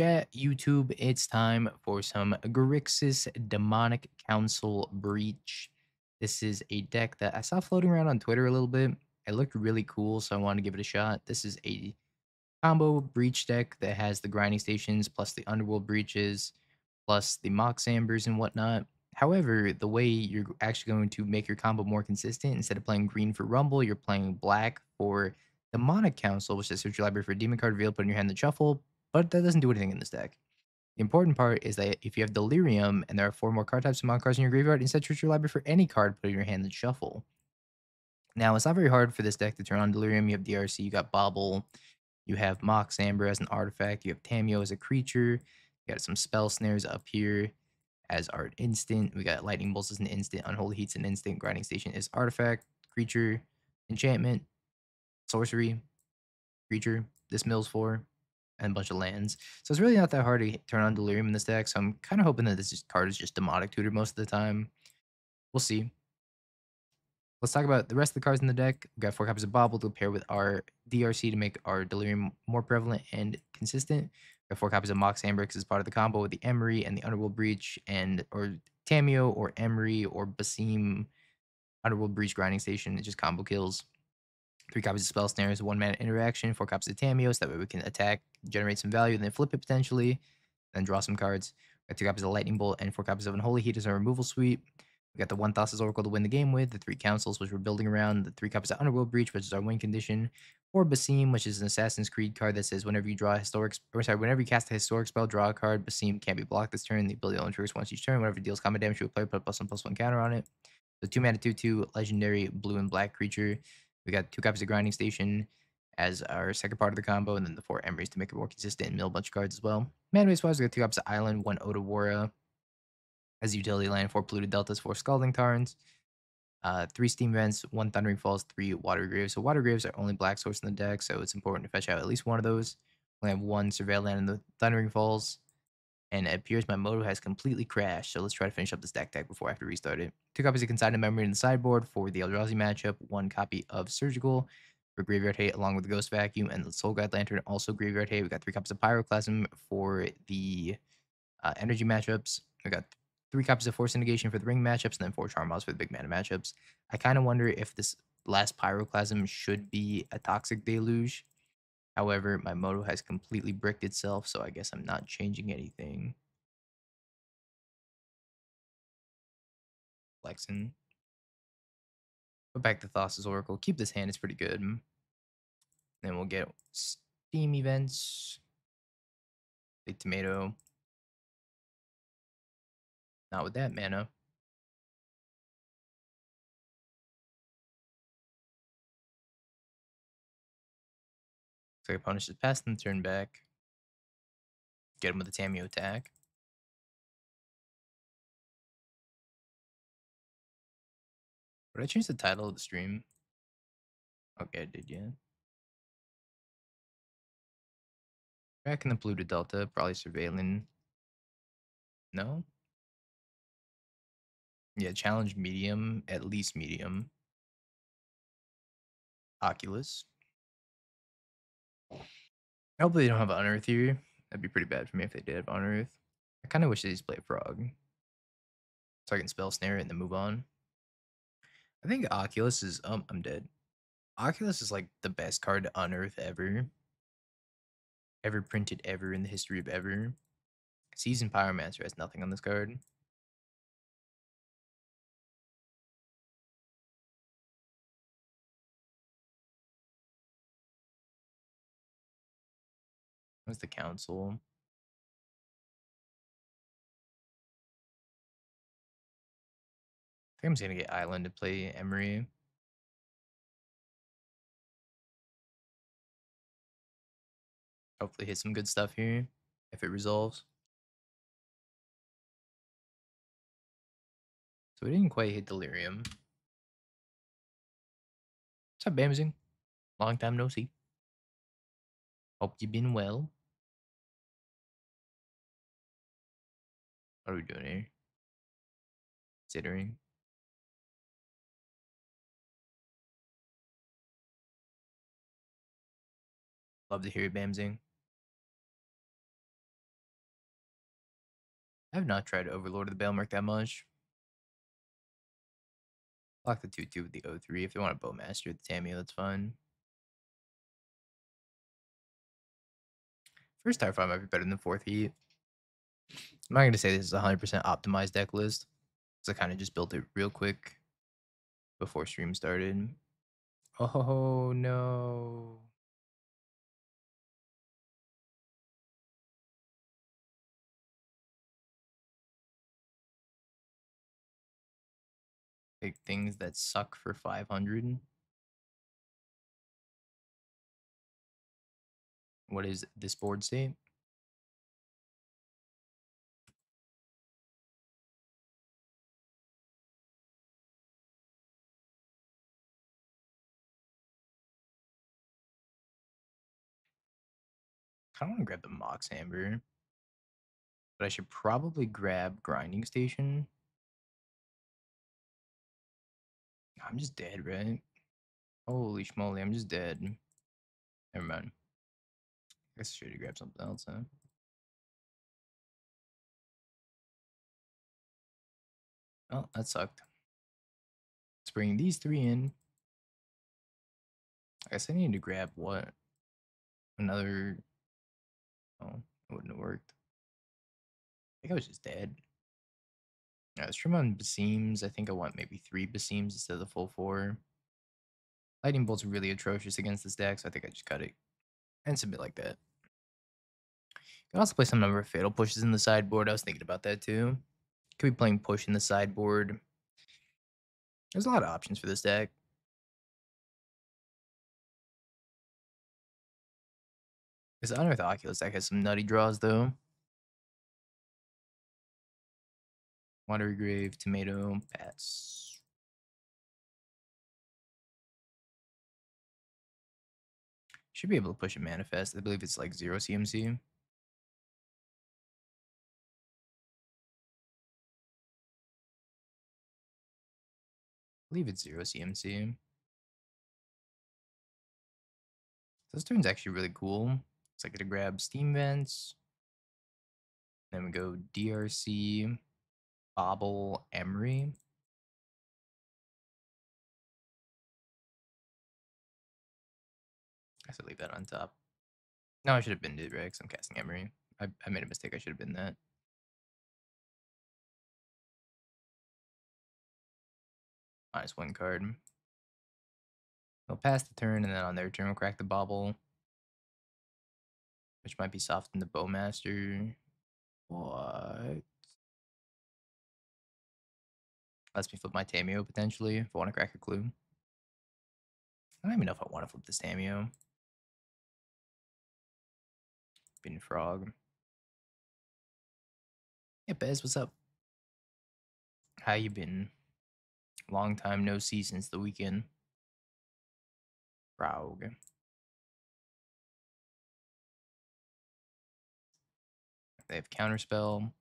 Chat, YouTube, it's time for some Grixis Demonic Council Breach. This is a deck that I saw floating around on Twitter a little bit. It looked really cool, so I wanted to give it a shot. This is a combo breach deck that has the grinding stations plus the underworld breaches plus the mox ambers and whatnot. However, the way you're actually going to make your combo more consistent, instead of playing green for Rumble, you're playing black for Demonic Council, which is search your library for a demon card revealed, put in your hand, and shuffle. But that doesn't do anything in this deck. The important part is that if you have Delirium and there are 4 more card types of mon cards in your graveyard, instead search your library for any card, put it in your hand, and shuffle. Now, it's not very hard for this deck to turn on Delirium. You have DRC, you got Bobble, you have Mox Amber as an artifact, you have Tameo as a creature, you got some spell snares up here as art instant. We got Lightning Bolts as an instant, Unholy Heat's an instant, Grinding Station is artifact, creature, enchantment, sorcery, creature, this mill's for, and a bunch of lands. So it's really not that hard to turn on Delirium in this deck. So I'm kind of hoping that card is just Demonic Tutor most of the time. We'll see. Let's talk about the rest of the cards in the deck. We've got 4 copies of Bobble to pair with our DRC to make our Delirium more prevalent and consistent. We've got 4 copies of Mox Amber as part of the combo with the Emery and the Underworld Breach, and or Tameo or Emery or Basim Underworld Breach Grinding Station. It just combo kills. 3 copies of Spell Snares, 1 mana interaction, 4 copies of Tameo, so that way we can attack, generate some value, and then flip it potentially, then draw some cards. We got 2 copies of Lightning Bolt and 4 copies of Unholy Heat as our removal suite. We got the 1 Thassa's Oracle to win the game with, the 3 Councils, which we're building around, the 3 copies of Underworld Breach, which is our win condition, or Basim, which is an Assassin's Creed card that says whenever you draw a whenever you cast a historic spell, draw a card. Basim can't be blocked this turn. The ability only triggers once each turn. Whenever it deals combat damage to a player, put a +1/+1 counter on it. The 2 mana 2/2 legendary blue and black creature. We got 2 copies of Grinding Station as our second part of the combo, and then the 4 Emerys to make it more consistent and mill a bunch of cards as well. Mana base wise, we got 2 copies of Island, 1 Otawara as utility land, 4 Polluted Deltas, 4 Scalding Tarns, 3 Steam Vents, 1 Thundering Falls, 3 Water Graves. So Water Graves are only black source in the deck, so it's important to fetch out at least one of those. We have 1 Surveil Land in the Thundering Falls, and it appears my moto has completely crashed, so let's try to finish up this deck before I have to restart it. 2 copies of Consigned Memory in the sideboard for the Eldrazi matchup, 1 copy of Surgical for Graveyard Hate along with the Ghost Vacuum, and the Soul Guide Lantern also Graveyard Hate. We got 3 copies of Pyroclasm for the energy matchups. We got 3 copies of Force Negation for the ring matchups, and then 4 Charm for the big mana matchups. I kind of wonder if this last Pyroclasm should be a Toxic Deluge. However, my moto has completely bricked itself, so I guess I'm not changing anything. Flexing. Put back the Thassa's Oracle. Keep this hand, it's pretty good. Then we'll get Steam Events. Big Tomato. Not with that mana. So I punish his past and turn back. Get him with a Tameo attack. Would I change the title of the stream? Okay, I did, yeah. Back in the Polluted Delta, probably Surveilling. No? Yeah, challenge medium, at least medium. Oculus. Hopefully they don't have Unearth here. That'd be pretty bad for me if they did have Unearth. I kind of wish they just play Frog. So I can spell snare it and then move on. I think Oculus is I'm dead. Oculus is like the best card to unearth ever. Ever printed ever in the history of ever. Seasoned Pyromancer has nothing on this card. What's the council? I think I'm just gonna get Island to play Emery. Hopefully hit some good stuff here if it resolves. So we didn't quite hit Delirium. What's up, Bamzing? Long time no see. Hope you've been well. What are we doing here? Considering. Love to hear it, Bamzing. I've not tried Overlord of the Bailmerk that much. Block the 2/2 with the O3. If they want a Bowmaster with the Tamio, that's fine. First Tower 5 might be better than fourth Heat. I'm not going to say this is a 100% optimized deck list, because I kind of just built it real quick before stream started. Oh, no. Big things that suck for 500. What is this board state? I don't want to grab the Mox Amber, but I should probably grab Grinding Station. I'm just dead, right? Holy schmoly, I'm just dead. Never mind. I guess I should have grabbed something else, huh? Oh, that sucked. Let's bring these three in. I guess I need to grab what? Another. Oh, it wouldn't have worked. I think I was just dead. Let's trim on Beseems. I think I want maybe 3 Beseems instead of the full 4. Lightning Bolt's really atrocious against this deck, so I think I just cut it and submit like that. You can also play some number of Fatal Pushes in the sideboard. I was thinking about that too. Could be playing Push in the sideboard. There's a lot of options for this deck. This Unearthed Oculus deck has some nutty draws though. Watery Grave, Tomato, Pass. Should be able to push a Manifest. I believe it's like 0 CMC. I believe it's 0 CMC. This turn's actually really cool. It's like to grab Steam Vents. Then we go DRC, Bobble, Emery. I should leave that on top. No, I should have been it, right? Because I'm casting Emery. I made a mistake. I should have been that. -1 card. They'll pass the turn, and then on their turn, we'll crack the Bobble, which might be soft in the Bowmaster. What? Lets me flip my Tamio potentially if I want to crack a clue. I don't even know if I want to flip this Tamio. Been Frog. Hey, Bez, what's up? How you been? Long time no see since the weekend. Frog. They have Counterspell.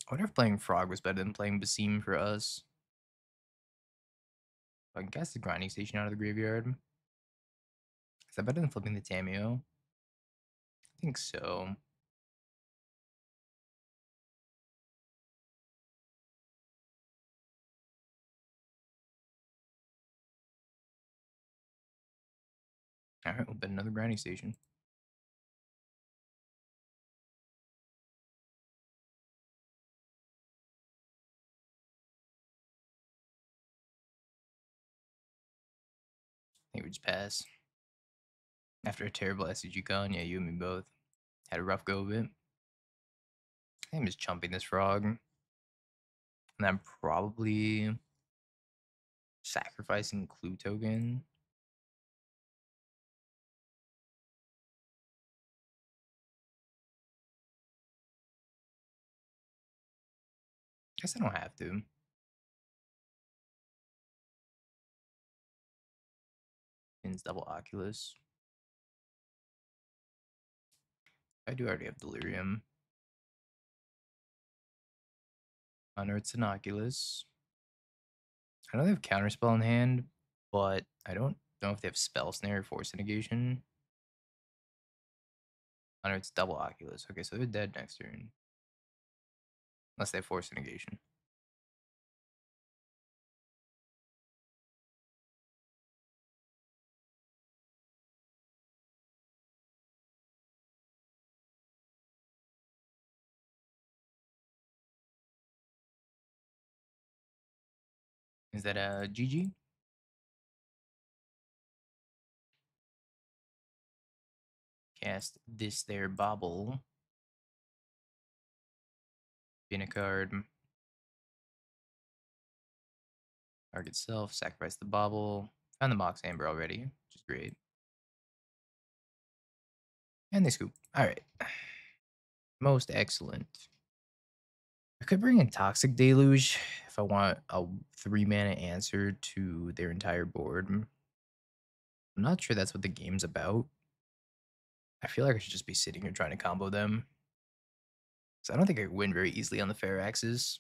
I wonder if playing Frog was better than playing Beseem for us. I can cast the Grinding Station out of the graveyard. Is that better than flipping the Tamio? I think so. Alright, we'll bet another Grinding Station. I think we just pass. After a terrible SCG con, yeah, you and me both. Had a rough go of it. I think I'm just chumping this Frog. And I'm probably sacrificing Clue Token. Guess I don't have to. Pins double Oculus. I do already have Delirium. Unearth's an Oculus. I know they have Counterspell in hand, but I don't know if they have Spell Snare or Force Negation. Oh, no, it's double Oculus. Okay, so they're dead next turn. Unless they force a negation. Is that a GG? Cast this there bobble. Pin a card. Target self. Sacrifice the bobble. Found the Mox Amber already, which is great. And they scoop. All right. Most excellent. I could bring in Toxic Deluge if I want a 3-mana answer to their entire board. I'm not sure that's what the game's about. I feel like I should just be sitting here trying to combo them. So I don't think I could win very easily on the fair axes.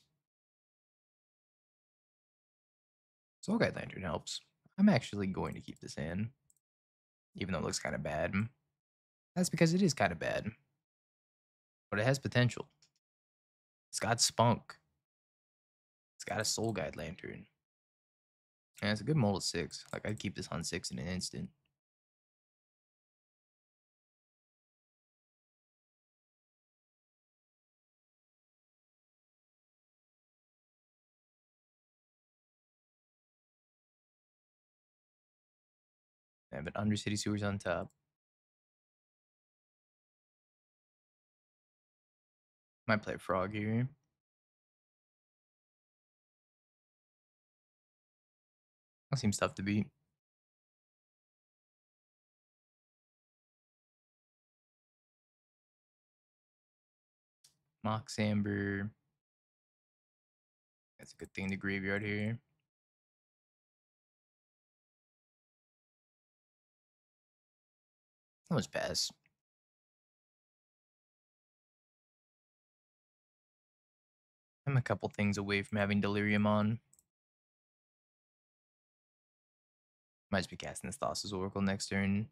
Soul Guide Lantern helps. I'm actually going to keep this in, even though it looks kind of bad. That's because it is kind of bad, but it has potential. It's got spunk. It's got a Soul Guide Lantern. And it's a good mold of 6. Like, I'd keep this on 6 in an instant. Yeah, but Undercity Sewers on top. Might play a Frog here. That seems tough to beat. Mox Amber. That's a good thing in the graveyard here. That was pass. I'm a couple things away from having Delirium on. Might just be casting this Thassa's Oracle next turn.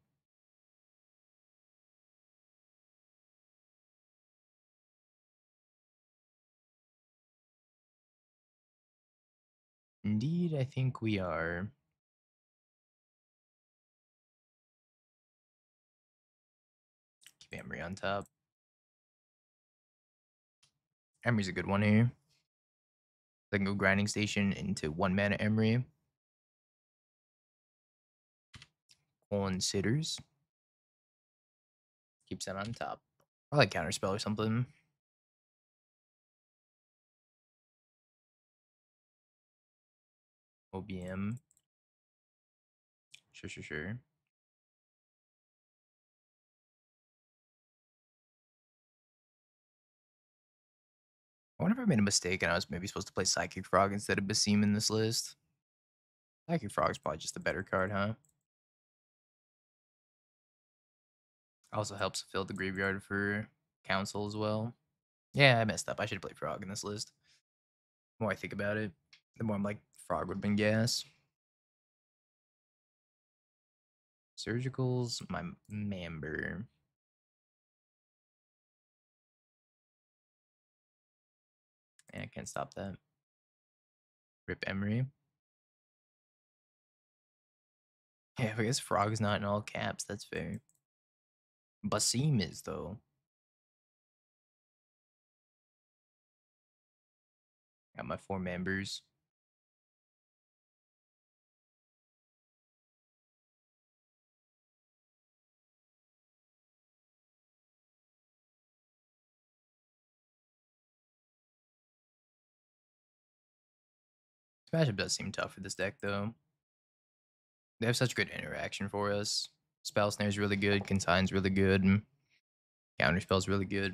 Indeed, I think we are. Keep Emery on top. Emery's a good one here. I can go Grinding Station into 1-mana Emery. Considers. Keeps that on top. I like Counterspell or something. OBM. Sure. I wonder if I made a mistake and I was maybe supposed to play Psychic Frog instead of Basim in this list. Psychic Frog's probably just a better card, huh? Also helps fill the graveyard for Council as well. Yeah, I messed up. I should have played Frog in this list. The more I think about it, the more I'm like, Frog would have been gas. Surgicals, my member. And I can't stop that. Rip Emery. Yeah, I guess Frog's not in all caps. That's fair. Basim is, though. Got my 4 members. Smash Up does seem tough for this deck, though. They have such good interaction for us. Spell Snare's really good. Consign's really good. Counterspell's really good.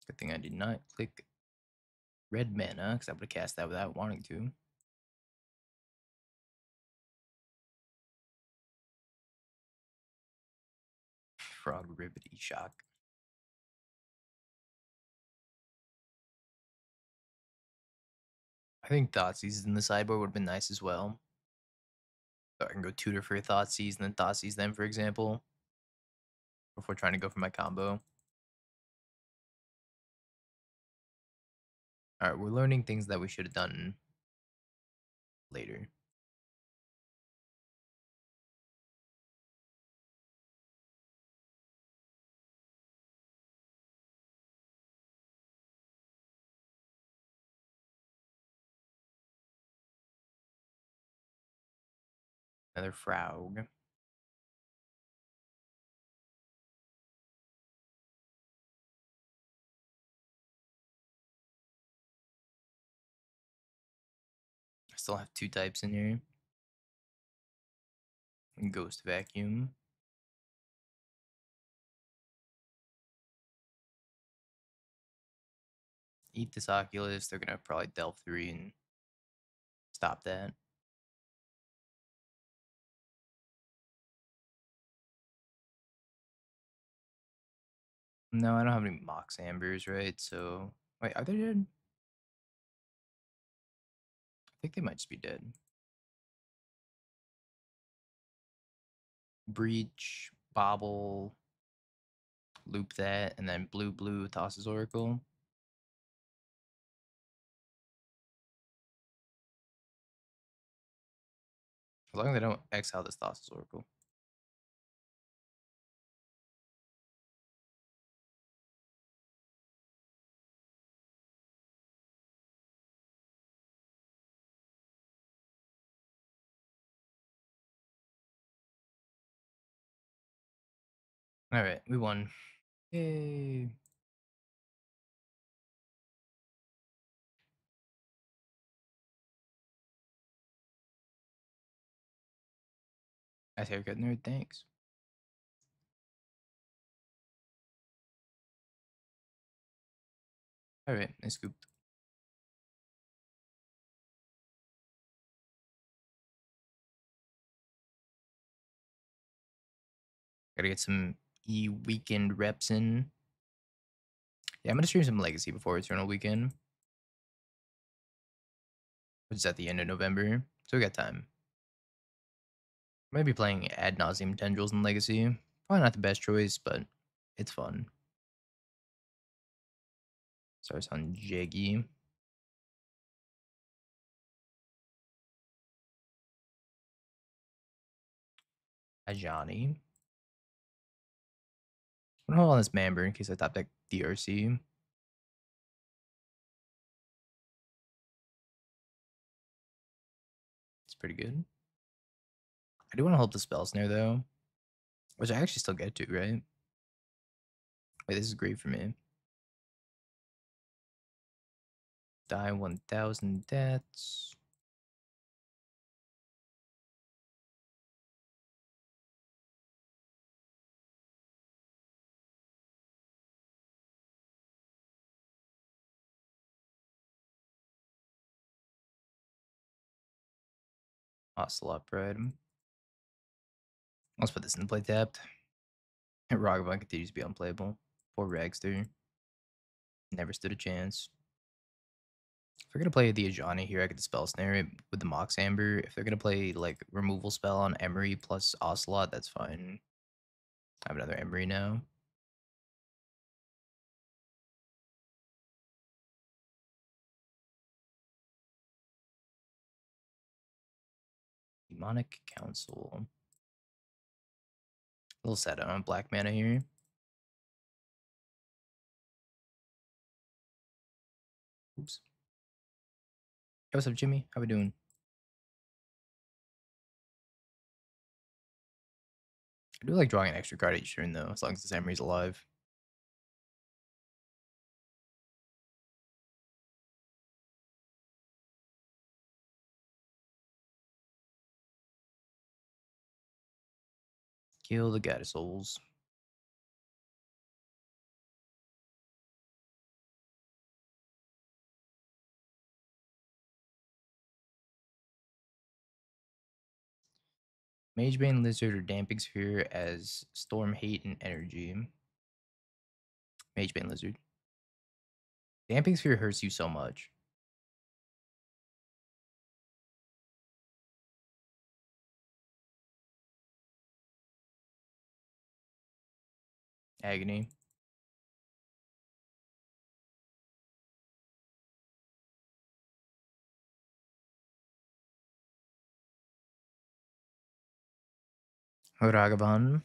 Good thing I did not click red mana, because I would have cast that without wanting to. Frog Ribbity Shock. I think Thoughtseize in the sideboard would have been nice as well. So I can go Tutor for Thoughtseize and then Thoughtseize them, for example, before trying to go for my combo. All right, we're learning things that we should have done later. Another Frog. I still have 2 types in here. And Ghost Vacuum. Eat this Oculus. They're gonna probably Delve 3 and stop that. No, I don't have any Mox Ambers, right? So, wait, are they dead? I think they might just be dead. Breach, Bobble, loop that, and then blue, tosses Oracle. As long as they don't exile this tosses Oracle. All right, we won. Yay. Nice haircut, nerd. Thanks. All right, nice scoop. Gotta get some weekend reps in. Yeah, I'm gonna stream some Legacy before Eternal Weekend, which is at the end of November. So we got time. Maybe playing Ad Nauseam Tendrils in Legacy. Probably not the best choice, but it's fun. Starts on Jiggy. Ajani. I'm gonna hold on this Mamber in case I top deck DRC. It's pretty good. I do want to hold the Spell Snare though, which I actually still get to, right? Wait, this is great for me. Die 1,000 deaths. Ocelot Pride. Let's put this in play tapped. Ragavan continues to be unplayable. Poor Ragster. Never stood a chance. If they're gonna play the Ajani here, I could Spell Snare it with the Mox Amber. If they're gonna play like removal spell on Emery plus Ocelot, that's fine. I have another Emery now. Demonic Council. A little sad on black mana here. Oops. Hey, what's up, Jimmy? How we doing? I do like drawing an extra card each turn though, as long as this Emery's alive. Kill the God of Souls. Magebane, Lizard, or Damping Sphere as Storm, Hate, and Energy. Magebane, Lizard. Damping Sphere hurts you so much. Agony. Ragavan.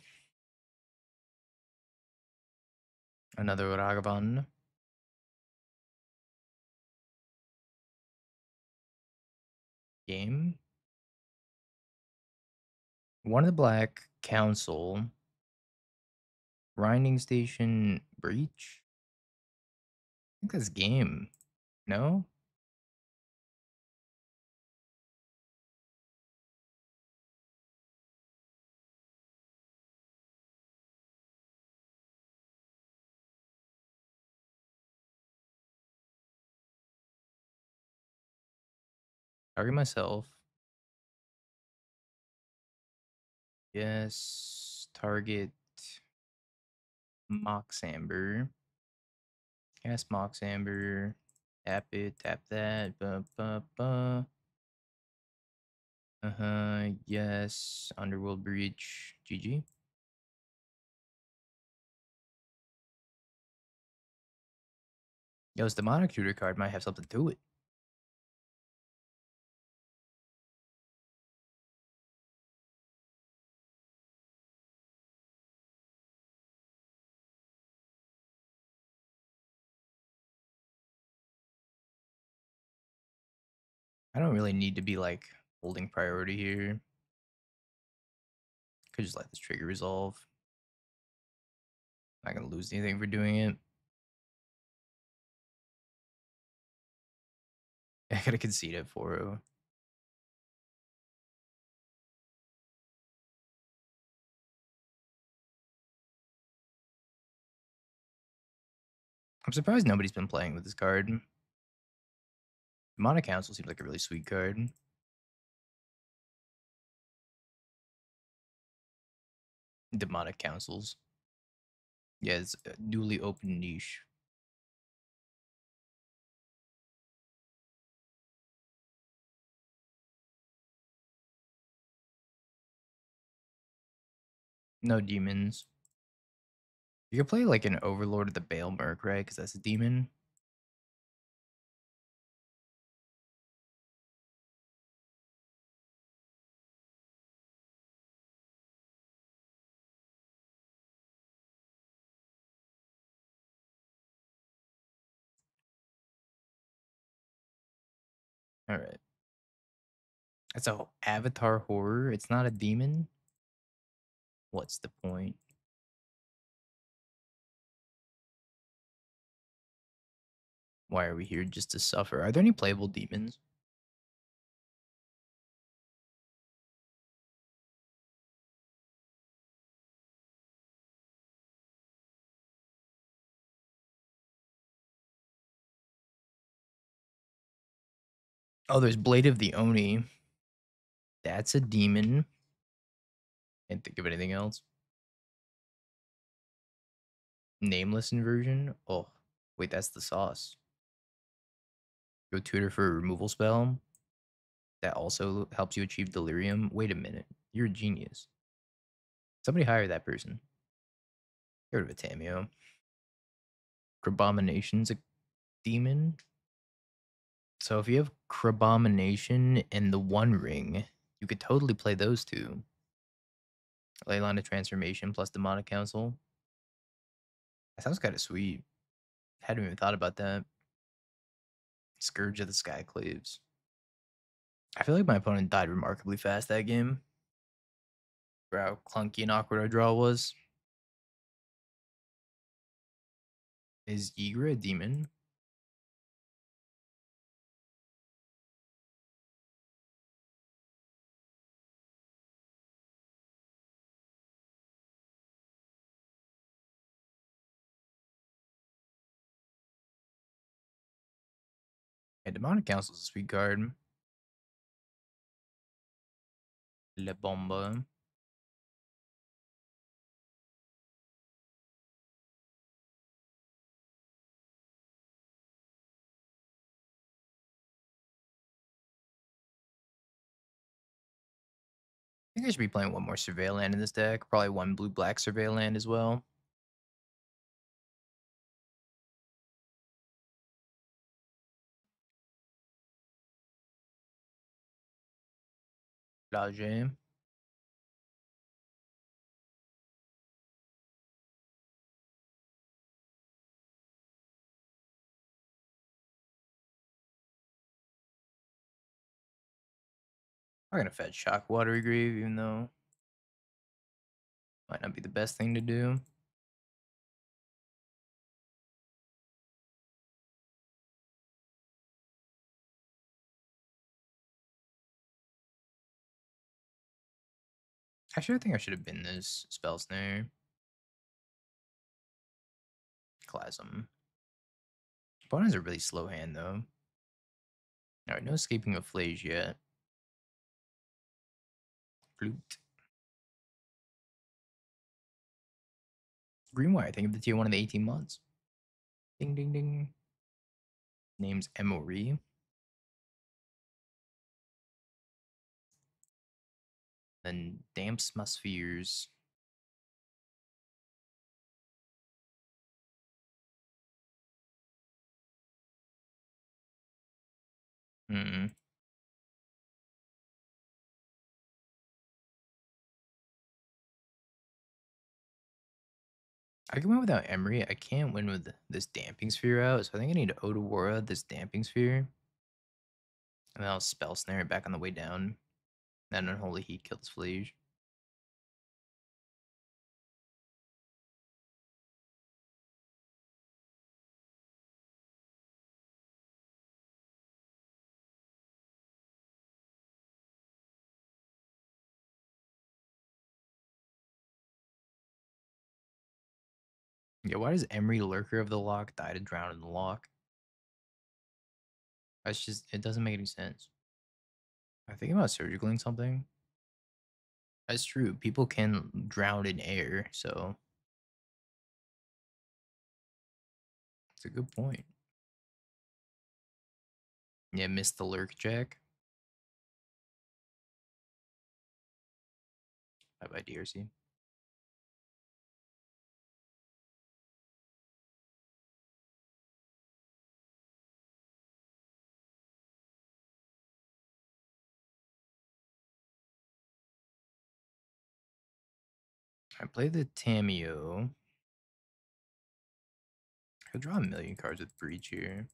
Another Ragavan. Game. One of the black. Council. Grinding Station. Breach. I think that's game. No? Target myself. Yes. Target Mox Amber. Cast Mox Amber. Tap it. Tap that. Ba ba ba. Yes. Underworld Breach. GG. Yo, this demonic tutor card might have something to it. I don't really need to be like holding priority here. Could just let this trigger resolve. Not gonna lose anything for doing it. I gotta concede at 4-0. I'm surprised nobody's been playing with this card. Demonic Council seems like a really sweet card. Demonic Councils. Yeah, it's a newly open niche. No demons. You can play like an Overlord of the Bale Merc, right? Because that's a demon. All right. That's a Avatar horror. It's not a demon. What's the point? Why are we here just to suffer? Are there any playable demons? Oh, there's Blade of the Oni. That's a demon. Can't think of anything else. Nameless inversion. Oh, wait, that's the sauce. Go tutor for a removal spell. That also helps you achieve delirium. Wait a minute. You're a genius. Somebody hire that person. Get rid of a Tamio. Crabomination's a demon. So if you have Crabomination and the One Ring, you could totally play those two. Leyline of Transformation plus Demonic Council. That sounds kind of sweet. Hadn't even thought about that. Scourge of the Skyclaves. I feel like my opponent died remarkably fast that game. For how clunky and awkward our draw was. Is Ygritte a demon? Yeah, Demonic Council is a sweet card. Le Bomba. I think I should be playing one more Surveil land in this deck. Probably one blue-black Surveil land as well. Blage. I'm gonna fetch Shock Watery Grave, even though might not be the best thing to do. Actually, I think I should have been this Spell Snare. Clasm. Opponent has a really slow hand, though. Alright, no escaping a Flage yet. Flute. Green White, I think of the tier 1 of the 18 months. Ding, ding, ding. Name's Emory. Then Damp Spheres. Hmm. I can win without Emery. I can't win with this Damping Sphere out, so I think I need to Odawara this Damping Sphere. And then I'll Spell Snare it back on the way down. Then Unholy Heat kills Flage. Yeah, why does Emery Lurker of the Lock die to drown in the lock? That's just, it doesn't make any sense. I think about surgicaling something. That's true. People can drown in air, so it's a good point. Yeah, missed the lurk check. Bye bye, DRC. I play the Tameo. I'll draw a million cards with Breach here.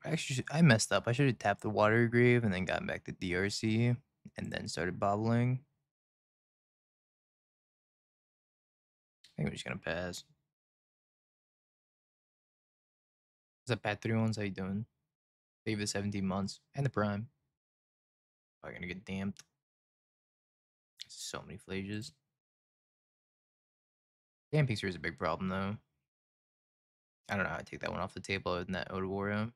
Actually, I messed up. I should have tapped the Water Grave and then gotten back to DRC and then started bobbling. I think I'm just gonna pass. What's up, Pat 3-1s? How you doing? Save the 17 months and the Prime. I'm gonna get damped. So many flages. Damping Sphere is a big problem, though. I don't know how to take that one off the table other than that Odawara.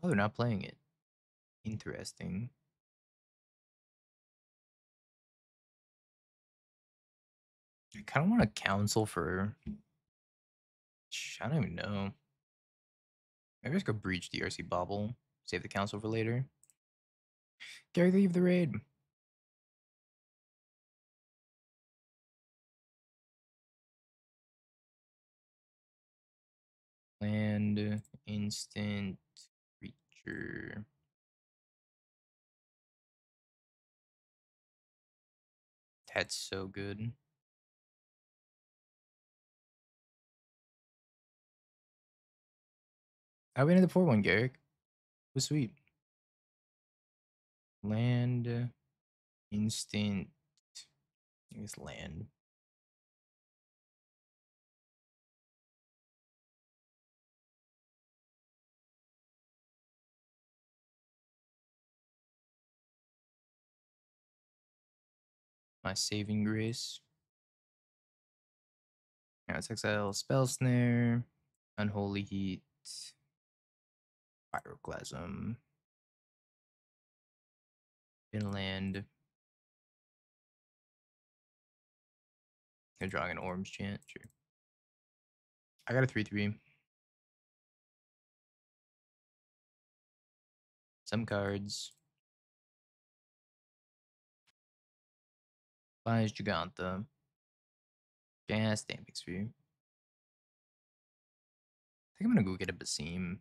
Oh, they're not playing it. Interesting. I kind of want to counsel for. I don't even know. Maybe I just go breach DRC Bobble. Save the council for later. Gary, leave the raid. Land instant creature. That's so good. I went into the 4-1, Garrick. It was sweet. Land instant. I guess land. My saving grace. Yeah, it's exile spell snare. Unholy heat. Pyroclasm. Inland. They're drawing an orange chant. Sure. I got a 3-3. Some cards. Buys Giganta. Gas Stamping Sphere. I think I'm gonna go get a Basim.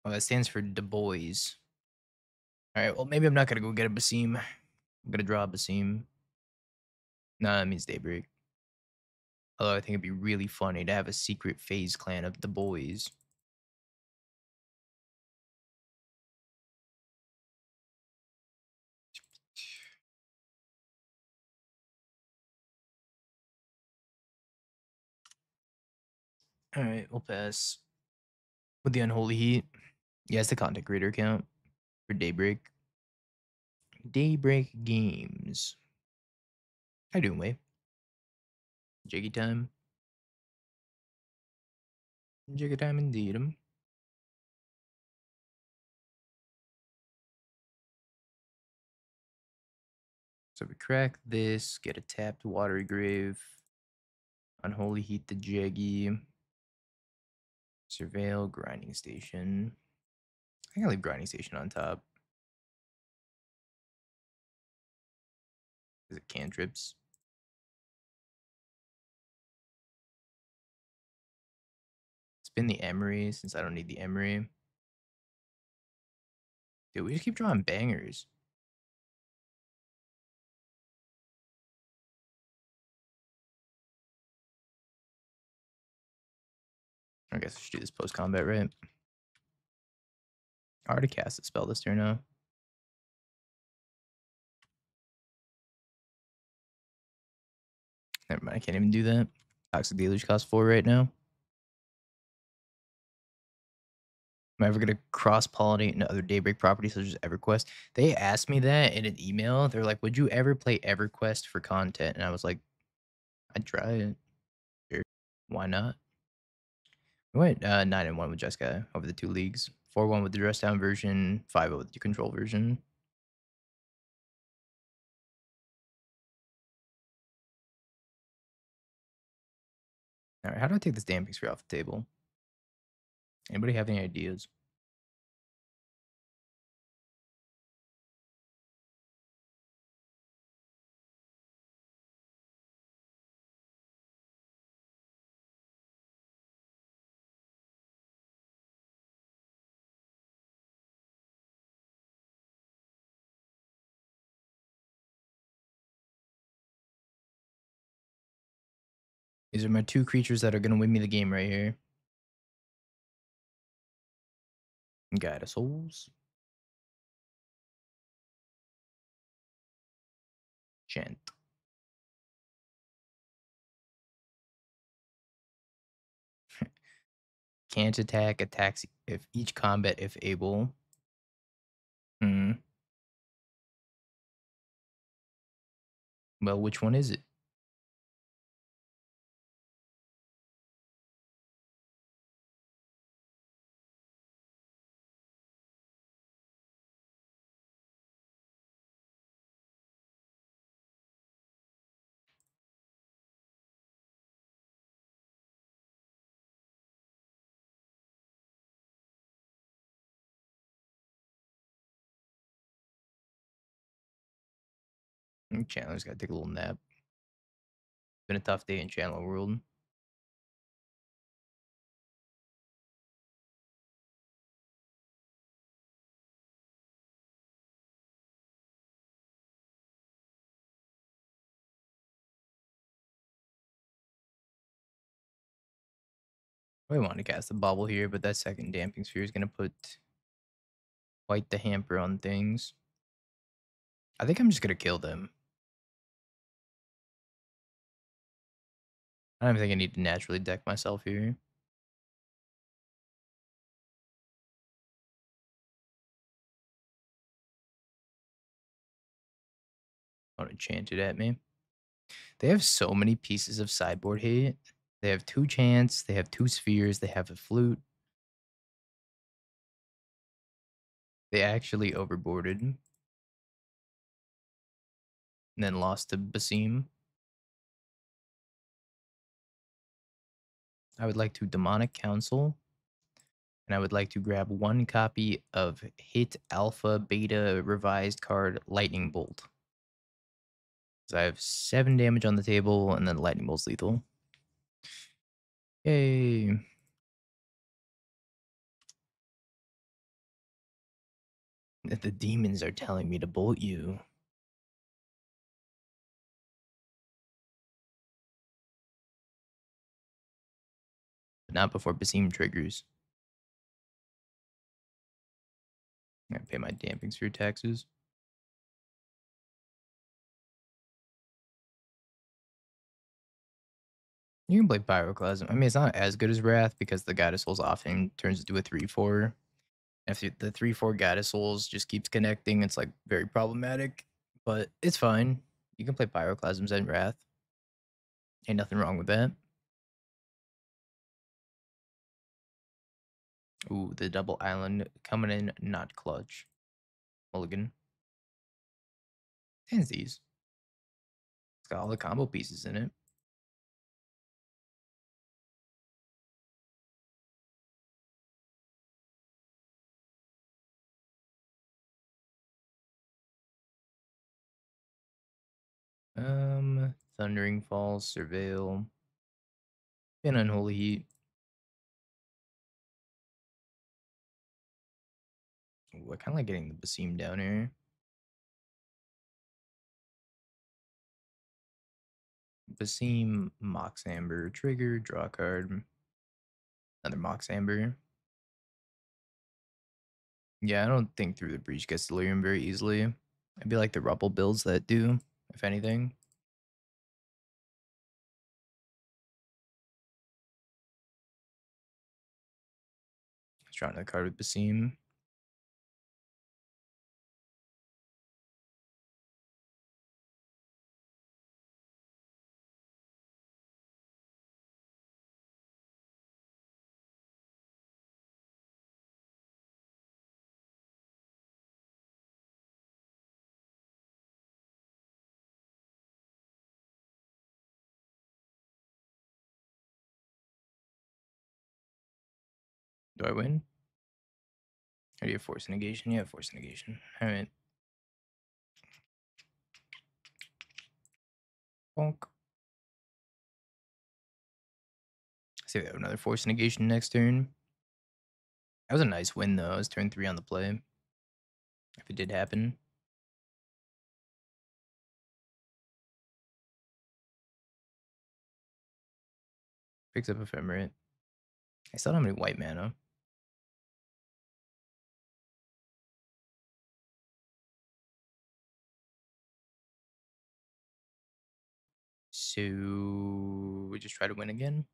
Oh, that stands for Du Bois. Alright, well, maybe I'm not gonna go get a Basim. I'm gonna draw a Basim. Nah, that means Daybreak. Although I think it'd be really funny to have a secret phase clan of Du Bois. Alright, we'll pass. With the Unholy Heat. Yeah, it's the content creator account for Daybreak. Daybreak Games. How you doing, Way? Jiggy time. Jiggy time indeed. So we crack this, get a tapped Watery Grave. Unholy Heat the Jaggy. Surveil, Grinding Station. I think I'll leave Grinding Station on top. Is it cantrips? Spin the Emery since I don't need the Emery. Dude, we just keep drawing bangers. I guess I should do this post combat, right? I already cast a spell this turn now. Never mind, I can't even do that. Toxic Deluge costs 4 right now. Am I ever gonna cross pollinate into other Daybreak properties such as EverQuest? They asked me that in an email. They're like, "Would you ever play EverQuest for content?" And I was like, "I'd try it. Sure. Why not?" I went 9-1 with Jessica over the 2 leagues. 4-1 with the dress down version, 5-0 with the control version. All right, how do I take this damping sphere off the table? Anybody have any ideas? These are my 2 creatures that are gonna win me the game right here. Guide of Souls. Chant. Can't attack, attacks if each combat if able. Hmm. Well, which one is it? Chandler's gotta take a little nap. Been a tough day in Chandler World. I want to cast a bubble here, but that second damping sphere is gonna put quite the hamper on things. I think I'm just gonna kill them. I don't even think I need to naturally deck myself here. Want to chant it at me. They have so many pieces of sideboard hate. They have 2 chants, they have 2 spheres, they have a flute. They actually overboarded and then lost to Basim. I would like to Demonic Council, and I would like to grab 1 copy of Hit Alpha Beta Revised card Lightning Bolt. So I have 7 damage on the table, and then Lightning Bolt's lethal. Yay. The demons are telling me to bolt you. But not before Basim triggers. I pay my damping sphere taxes. You can play Pyroclasm. I mean, it's not as good as Wrath because the Goddess Souls often turns into a 3/4. If the 3/4 Goddess Souls just keeps connecting, it's like very problematic. But it's fine. You can play Pyroclasms and Wrath. Ain't nothing wrong with that. Ooh, the double island coming in not clutch. Mulligan. Tensies. It's got all the combo pieces in it. Thundering Falls, Surveil, and Unholy Heat. Ooh, I kind of like getting the Basim down here. Basim, Mox Amber, trigger, draw a card. Another Mox Amber. Yeah, I don't think through the breach gets delirium very easily. I'd be like the Rubble builds that do, if anything. Let's draw another card with Basim. Do I win? Or do you have Force Negation? Yeah, Force Negation. Alright. Bonk. See if we have another Force Negation next turn. That was a nice win, though. It was turn 3 on the play. If it did happen. Picks up Ephemerate. I still don't have any white mana. So we just try to win again.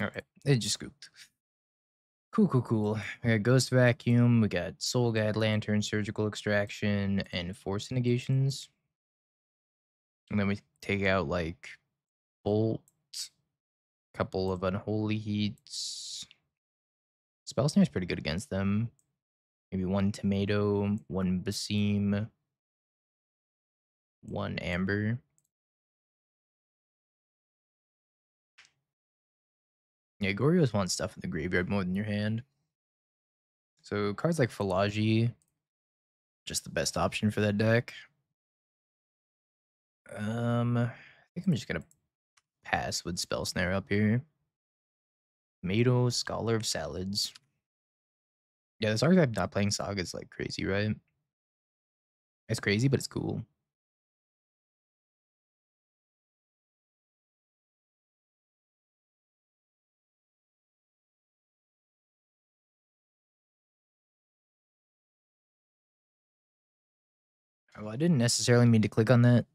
All right, it just scooped. Cool. We got Ghost Vacuum, we got Soul Guide Lantern, Surgical Extraction, and Force Negations. And then we take out like Bolt, couple of Unholy Heats. Spell Snare's pretty good against them. Maybe one Tomato, one Basim, one Amber. Yeah, Goryo's want stuff in the graveyard more than your hand. So cards like Philology, just the best option for that deck. I think I'm just gonna pass with Spell Snare up here. Tomato, Scholar of Salads. Yeah, this archetype not playing Saga is like crazy, right? It's crazy, but it's cool. Well, I didn't necessarily mean to click on that,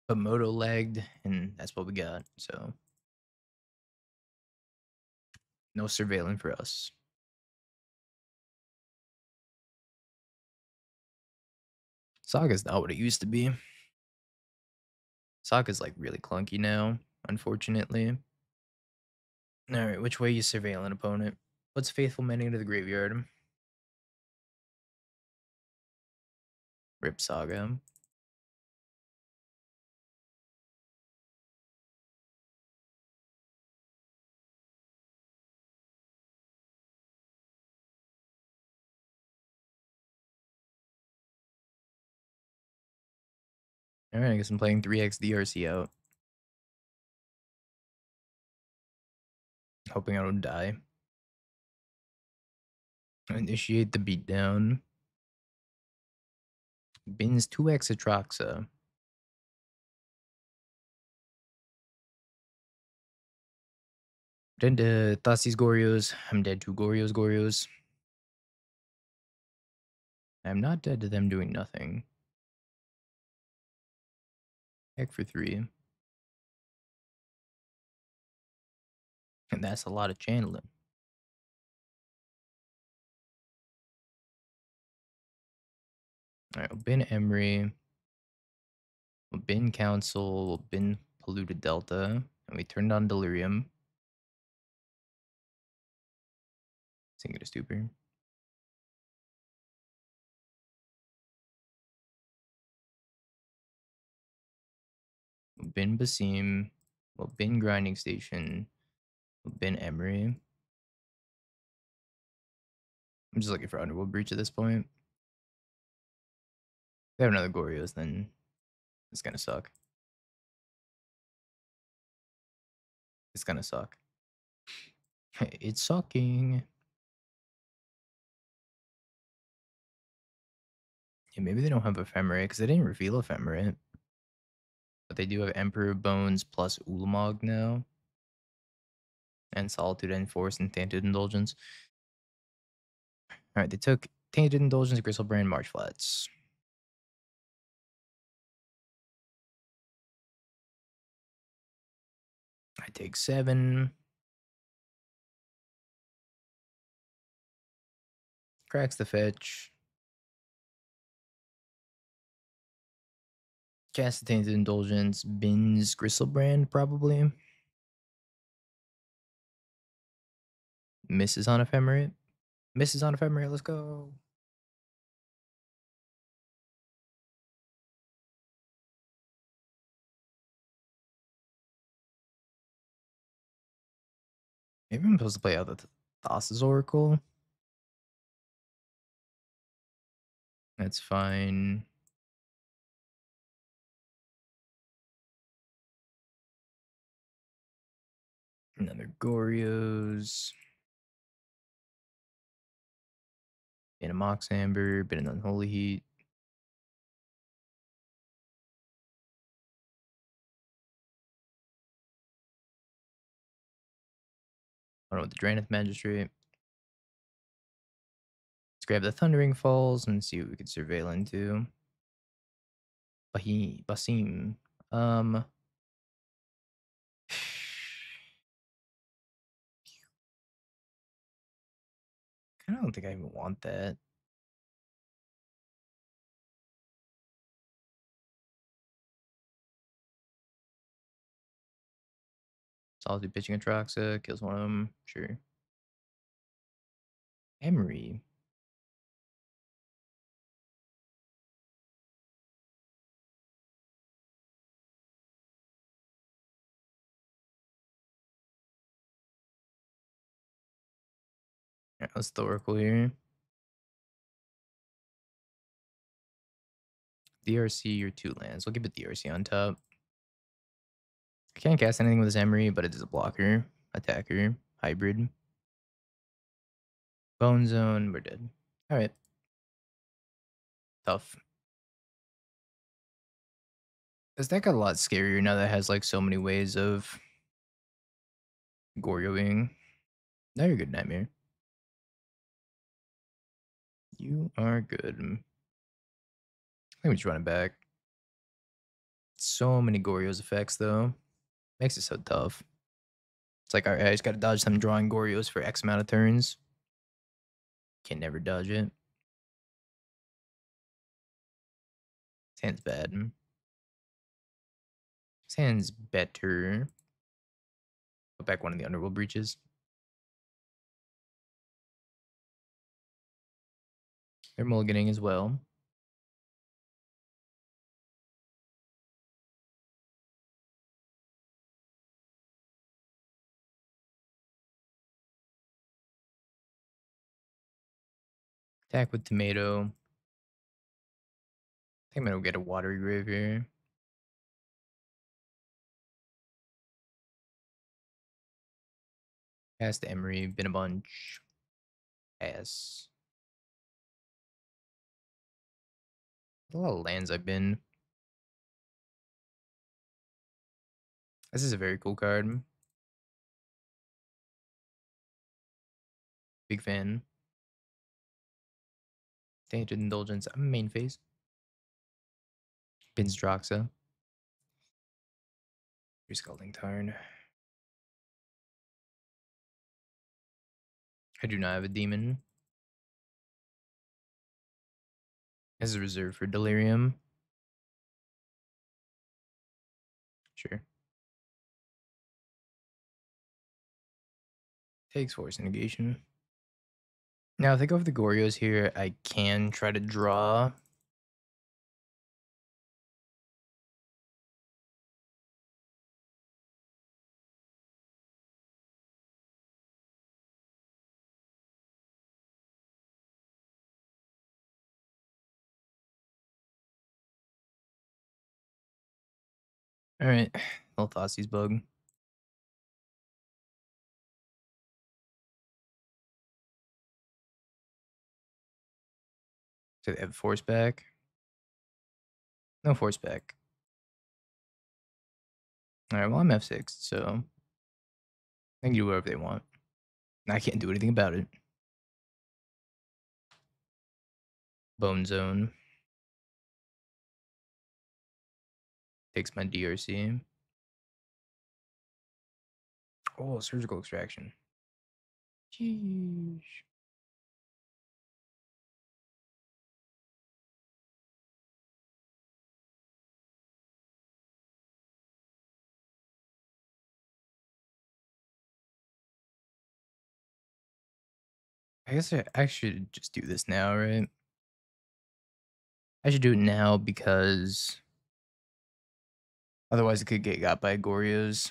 but Moto lagged, and that's what we got. So no surveilling for us. Saga's not what it used to be. Saga's like really clunky now, unfortunately. All right, which way you surveil an opponent? What's Faithful Mending to the graveyard? Rip Saga. All right, I guess I'm playing 3x DRC out. Hoping I don't die. Initiate the beatdown. Bins 2x Atroxa. Dead to Thassis Gorios. I'm dead to Gorios. I'm not dead to them doing nothing. Heck for 3. And that's a lot of channeling. Alright, we'll bin Emery. We'll bin Council. We'll bin Polluted Delta. And we turned on Delirium. Sing it a Stupor. We'll bin Basim. We'll bin Grinding Station. We'll bin Emery. I'm just looking for Underworld Breach at this point. If they have another Gorios, then it's gonna suck. It's gonna suck. It's sucking. Yeah, maybe they don't have Ephemerate because they didn't reveal Ephemerate. But they do have Emperor Bones plus Ulamog now. And Solitude and Force and Tainted Indulgence. Alright, they took Tainted Indulgence, Gristlebrand, Marsh Flats. I take 7. Cracks the fetch. Cast the Tainted Indulgence, bins Gristlebrand probably. Misses on Ephemerate. Misses on Ephemerate, let's go. Maybe I'm supposed to play out the Thassa's Oracle. That's fine. Another Gorios. Been a Mox Amber. Been an Unholy Heat. I don't know what the Draenith Magistrate. Let's grab the Thundering Falls and see what we can surveil into. Basim. I don't think I even want that. Solitude pitching Atraxa, kills one of them. Sure. Emery. Alright, let's throw Oracle here. DRC your 2 lands. We'll give it DRC on top. I can't cast anything with this Emery, but it is a blocker, attacker, hybrid. Bone Zone, we're dead. Alright. Tough. This deck got a lot scarier now that it has like so many ways of Goryoing. Now you're good, Nightmare. You are good. I think we just run it back. So many Goryo's effects though. Makes it so tough. It's like, alright, I just gotta dodge some drawing Goryo's for X amount of turns. Can never dodge it. This hand's bad. This hand's better. Put back one of the Underworld Breaches. They're mulliganing as well. Attack with Tomato. I think I'm gonna get a Watery Grave here. Cast Emery, been a bunch. Pass. A lot of lands I've been. This is a very cool card. Big fan. Tainted Indulgence, main phase. Bin's Droxa. Resculpting Tarn. I do not have a demon. This is reserved for Delirium. Sure. Takes Force Negation. Now, if I go for the Gorios here, I can try to draw. Alright. Little Thoughtseize Bug. So they have Force back. No Force back. Alright, well, I'm F6, so they can do whatever they want. I can't do anything about it. Bone Zone. Takes my DRC. Oh, Surgical Extraction. Jeez. I guess I should just do this now, right? I should do it now because otherwise it could get got by Gorios.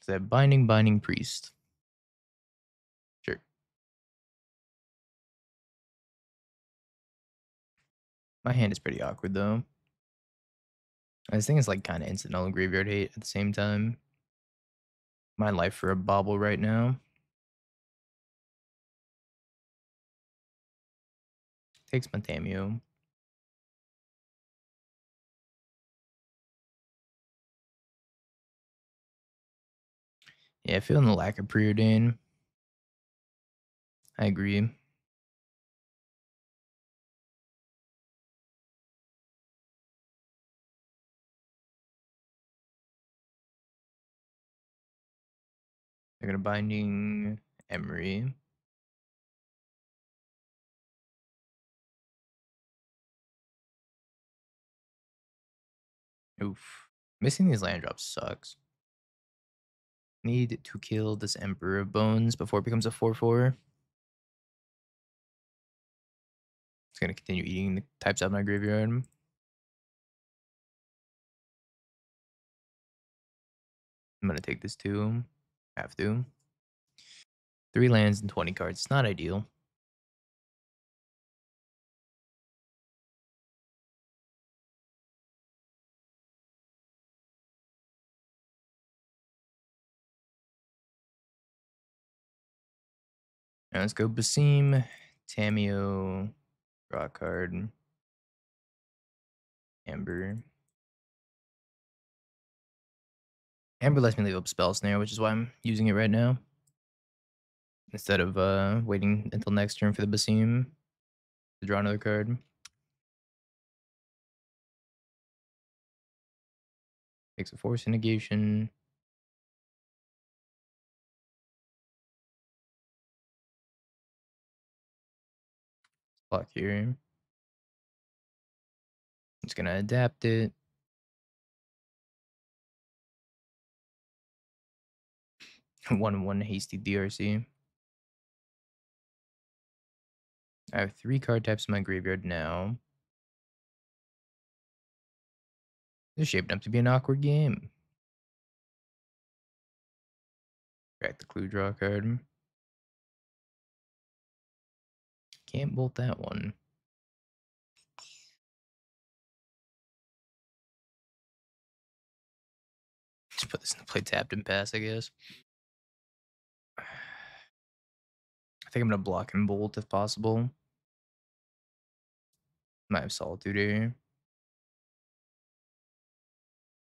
So that Binding Priest. Sure. My hand is pretty awkward though. This thing is like kind of instant null and graveyard hate at the same time. My life for a bauble right now. Takes my Tameo. Yeah, feeling the lack of preordain. I agree. They're gonna Binding Emery. Oof. Missing these land drops sucks. Need to kill this Emperor of Bones before it becomes a 4/4. It's gonna continue eating the types out of my graveyard. I'm gonna take this too. Have to. 3 lands and 20 cards. It's not ideal. Now let's go Basim, Tameo, draw a card, Amber. Amber lets me leave up Spell Snare, which is why I'm using it right now. Instead of waiting until next turn for the Basim to draw another card. Takes a Force Negation. Block here. I'm just gonna adapt it. 1/1 hasty DRC. I have 3 card types in my graveyard now. This is shaping up to be an awkward game. Crack the clue, draw a card. Can't bolt that one. Just put this in the play tapped and pass, I guess. I think I'm gonna block and bolt if possible. Might have Solitude here.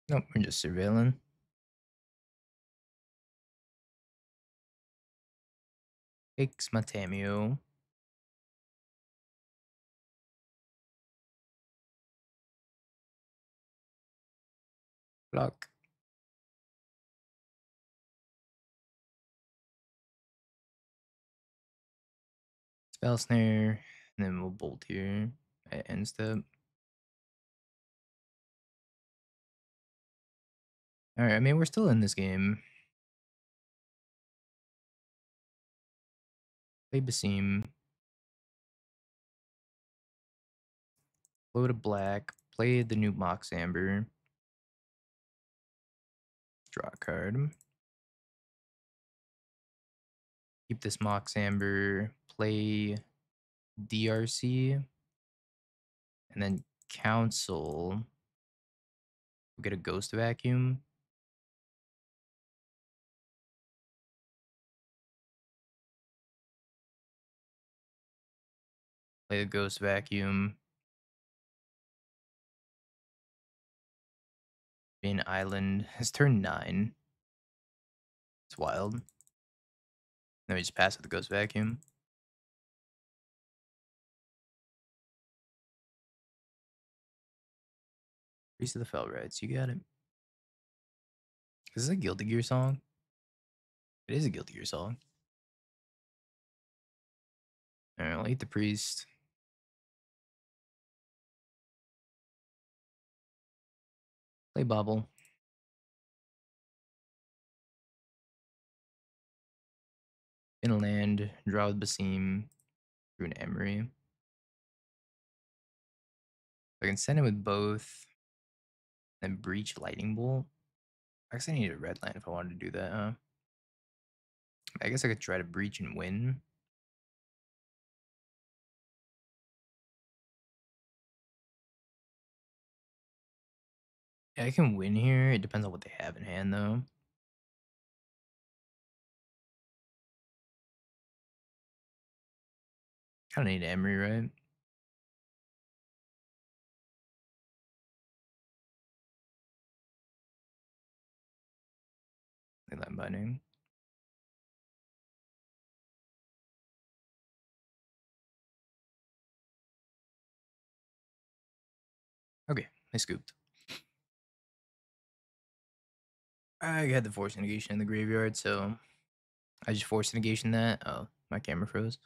Nope, we're just surveilling. Takes my Tamio. Block. Spell Snare. And then we'll bolt here at end step. Alright, I mean, we're still in this game. Play Basim. Flow to black. Play the new Mox Amber. Draw a card. Keep this Mox Amber. Play DRC. And then Council. We'll get a Ghost Vacuum. Play the Ghost Vacuum. Main Island. It's turn 9. It's wild. Then we just pass with the Ghost Vacuum. Priest of the Fell Rights. You got it. Is this a Guilty Gear song? It is a Guilty Gear song. Alright, I'll eat the Priest. Play Bobble. In a land. Draw with Basim. Through an Emery. I can send it with both. Then Breach Lightning Bolt. I guess I need a red land if I wanted to do that, huh? I guess I could try to Breach and win. Yeah, I can win here. It depends on what they have in hand, though. Kind of need Emery, right? Land binding. Okay, I scooped. I had the Force Negation in the graveyard, so I just Force Negation that. Oh, my camera froze.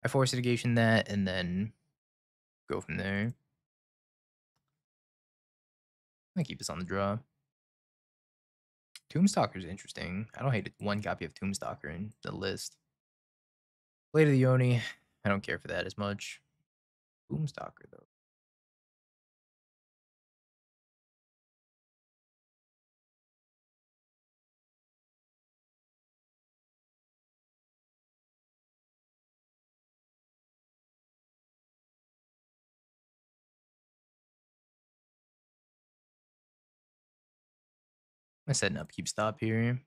I Force Negation that and then go from there. I keep this on the draw. Tombstalker is interesting. I don't hate one copy of Tombstalker in the list. Blade of the Yoni. I don't care for that as much. Tombstalker, though. I'm setting up keep stop here.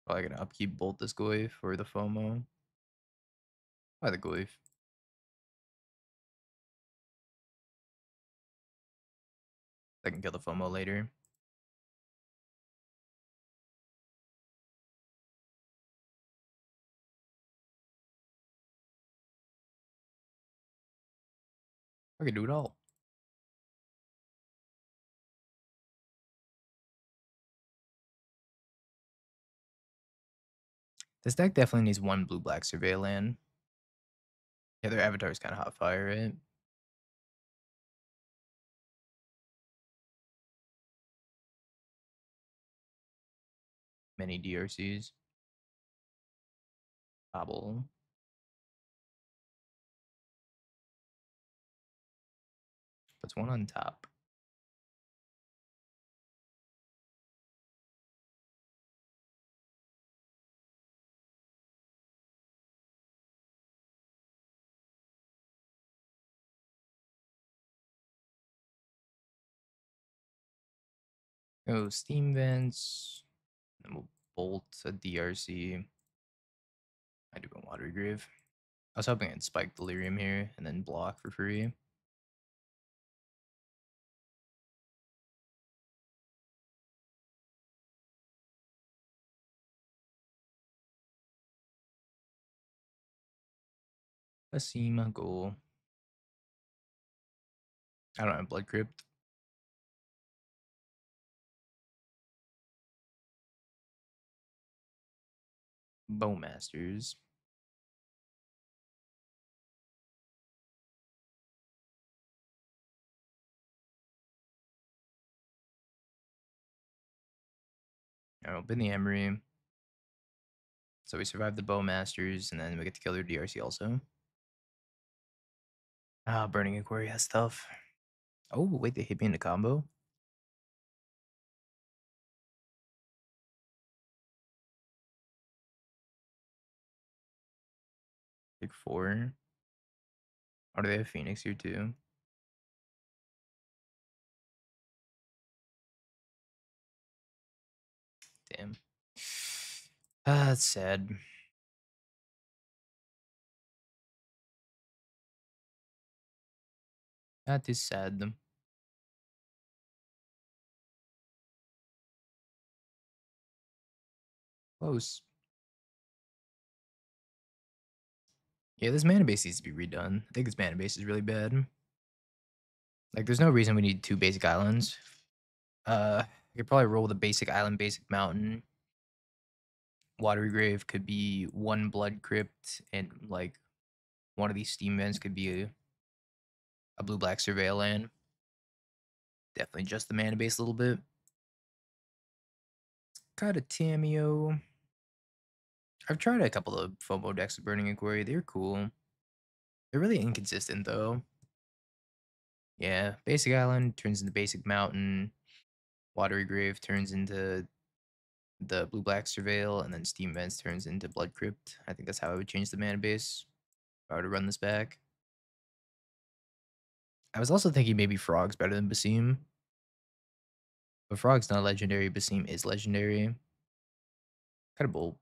Probably gonna upkeep bolt this Goyf for the FOMO. By the Goyf. I can kill the FOMO later. I can do it all. This deck definitely needs one blue-black survey land. Yeah, their avatar is kind of hot fire, right? Many DRCs. Bobble. Puts one on top. Go Steam Vents. Then we'll bolt a DRC. I do want Watery Grave. I was hoping I'd spike Delirium here and then block for free. Asima, goal. I don't have Blood Crypt. Bowmasters. I open the Emery. So we survive the Bowmasters, and then we get to kill their DRC also. Ah, Burning Inquiry has stuff. Oh, wait, they hit me in a combo? Pick 4. Oh, do they have Phoenix here too? Damn. Ah, that's sad. That is sad. Close. Yeah, this mana base needs to be redone. I think this mana base is really bad. Like, there's no reason we need 2 basic islands. I could probably roll the basic island, basic mountain. Watery Grave could be 1 Blood Crypt, and like one of these Steam Vents could be a blue-black Surveil land. Definitely just the mana base a little bit. Got a Tameo. I've tried a couple of FOMO decks with Burning Inquiry. They're cool. They're really inconsistent though. Yeah, basic island turns into basic mountain. Watery Grave turns into the blue-black Surveil, and then Steam Vents turns into Blood Crypt. I think that's how I would change the mana base if I were to run this back. I was also thinking maybe Frog's better than Basim. But Frog's not legendary, Basim is legendary. Kind of bold.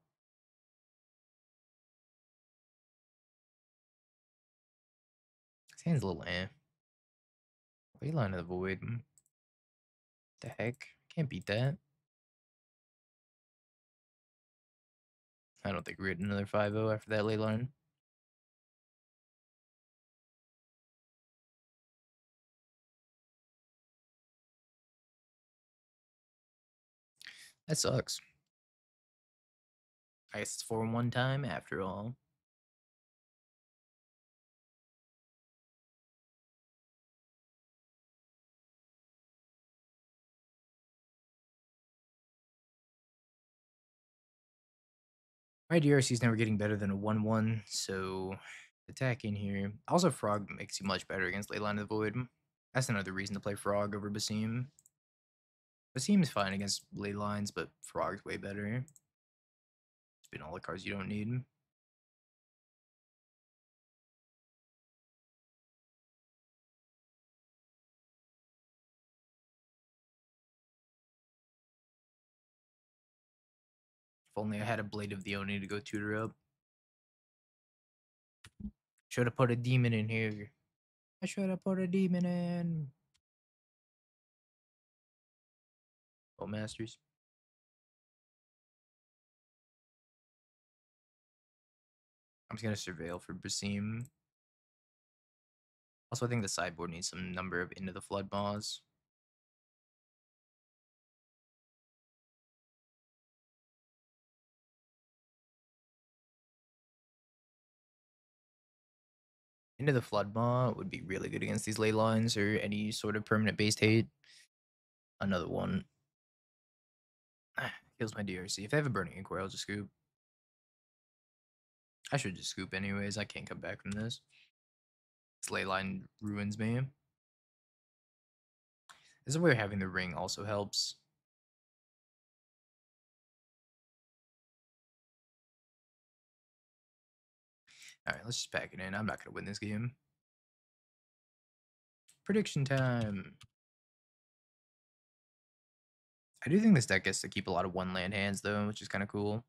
His hand's a little eh. Leyline of the Void. The heck? Can't beat that. I don't think we're getting another 5-0 after that Leyline. That sucks. I guess it's 4-1 time after all. My DRC is never getting better than a 1-1, so attacking here. Also, Frog makes you much better against Leyline of the Void. That's another reason to play Frog over Basim. Basim's fine against Leylines, but Frog's way better. Spin all the cards you don't need. If only I had a Blade of the Oni to go tutor up. Should have put a demon in here. I should have put a demon in. Oh, Masters. I'm just going to Surveil for Basim. Also, I think the sideboard needs some number of Into the Flood Maws. Into the Flood Maw would be really good against these ley lines or any sort of permanent based hate. Another one. Kills my DRC. If they have a Burning Inquiry, I'll just scoop. I should just scoop anyways. I can't come back from this. This ley line ruins me. This is where having the ring also helps. Alright, let's just pack it in. I'm not going to win this game. Prediction time. I do think this deck gets to keep a lot of one land hands though, which is kind of cool.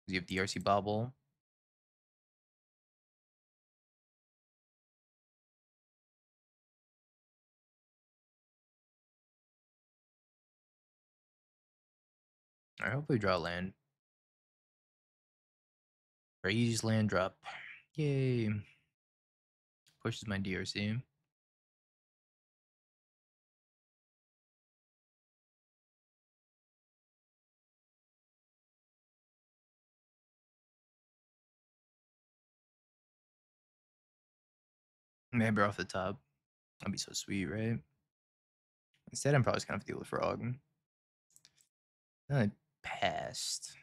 You have DRC Bobble. All right, hopefully draw a land. Raise land drop. Yay. Pushes my DRC. Maybe off the top. That'd be so sweet, right? Instead, I'm probably just gonna have to deal with Frog. Then I passed.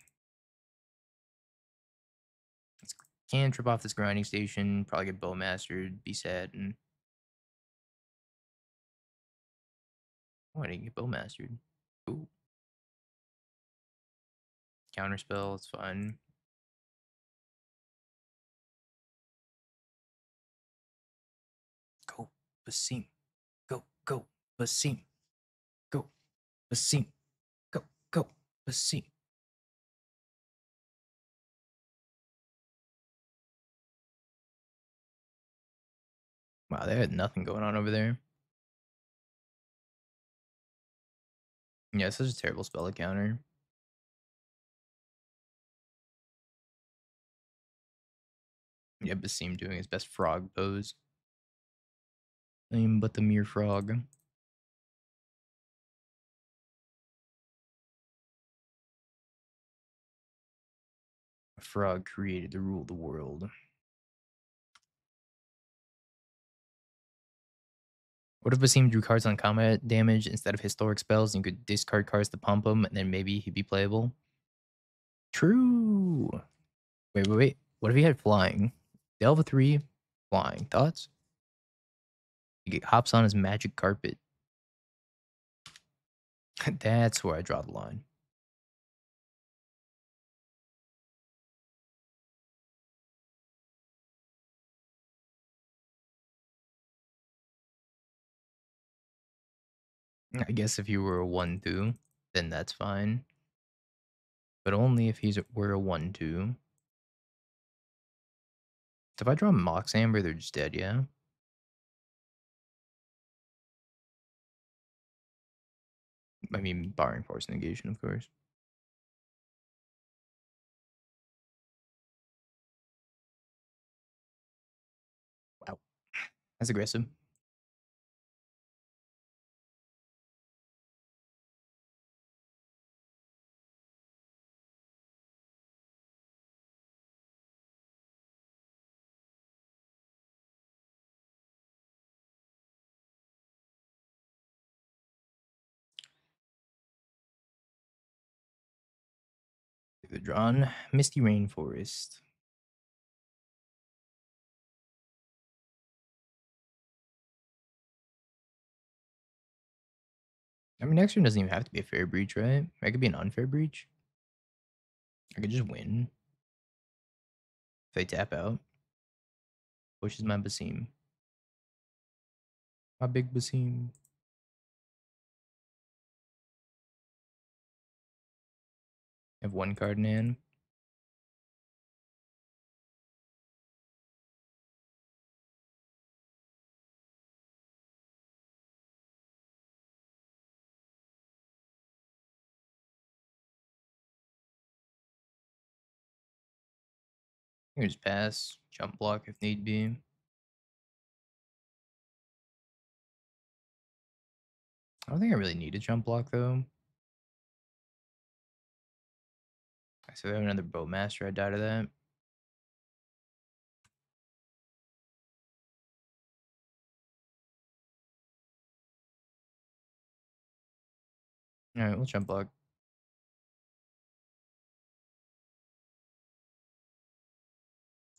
Let's can trip off this grinding station, probably get Bowmastered, be sad, and oh, I didn't get Bowmastered. Cool. Counterspell, it's fine. Go, Basim. Go, Basim. Go, Basim. Go, Basim. Wow, they had nothing going on over there. Yeah, it's such a terrible spell to counter. Yeah, Basim doing his best frog pose. But the mere frog. A frog created to rule the world. What if Basim drew cards on combat damage instead of historic spells and you could discard cards to pump him and then maybe he'd be playable? True. Wait. What if he had flying? Delve 3, flying. Thoughts? He hops on his magic carpet. That's where I draw the line. I guess if you were a 1-2, then that's fine. But only if were a 1-2. So if I draw Mox Amber, they're just dead, yeah? I mean, barring force negation, of course. Wow. That's aggressive. The drawn Misty Rainforest. I mean, next turn doesn't even have to be a fair breach, right? It could be an unfair breach. I could just win. If they tap out, pushes my Basim. My big Basim. I have one card in hand. I can just pass, jump block if need be. I don't think I really need a jump block though. So we have another Bowmaster. I die to that. All right, we'll jump block.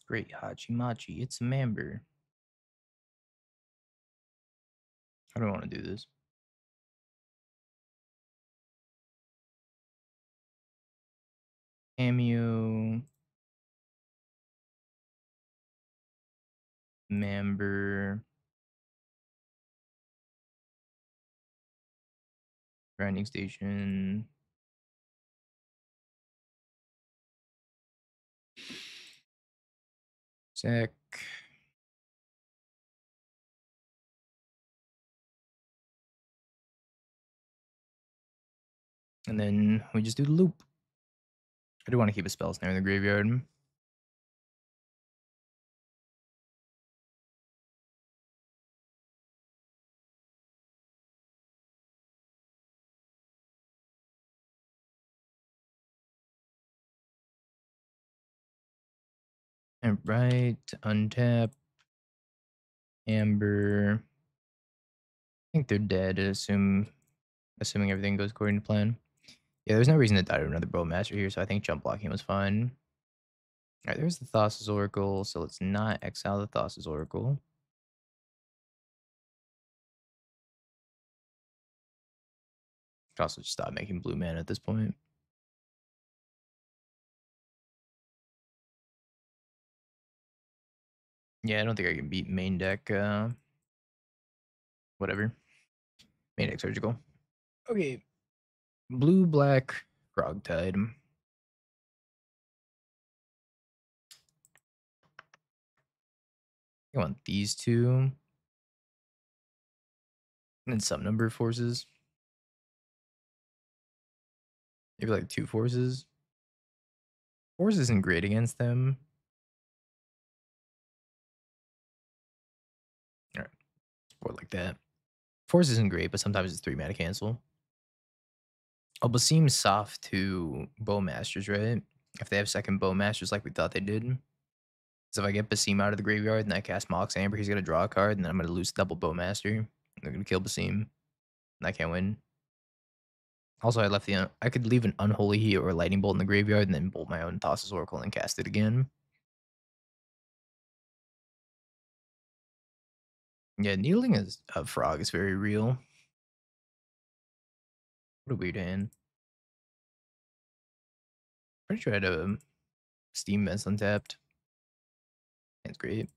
Great, Hachimachi. It's a member. I don't want to do this. Cameo. Member. Grinding station. Sec. And then we just do the loop. I do want to keep a spell snare in the graveyard. And right, untap. Amber. I think they're dead, assuming everything goes according to plan. Yeah, there's no reason to die to another Bowmaster here, so I think jump blocking was fine. Alright, there's the Thassa's Oracle, so let's not exile the Thassa's Oracle. Could also just stop making blue mana at this point. Yeah, I don't think I can beat main deck, whatever. Main deck surgical. Okay. Blue, black, Frogtide. I want these two. And then some number of forces. Maybe like 2 forces. Force isn't great against them. Alright. Board like that. Force isn't great, but sometimes it's 3 mana cancel. Oh, Basim's soft to Bowmasters, right? If they have second Bowmasters like we thought they did. So if I get Basim out of the graveyard and I cast Mox Amber, he's gonna draw a card, and then I'm gonna lose double Bowmaster. They're gonna kill Basim, and I can't win. Also, I left the I could leave an Unholy Heat or a Lightning Bolt in the graveyard, and then bolt my own Thassa's Oracle and cast it again. Yeah, Needling is a frog is very real. What a weird hand. Pretty sure I had a Steam Vents untapped. That's great.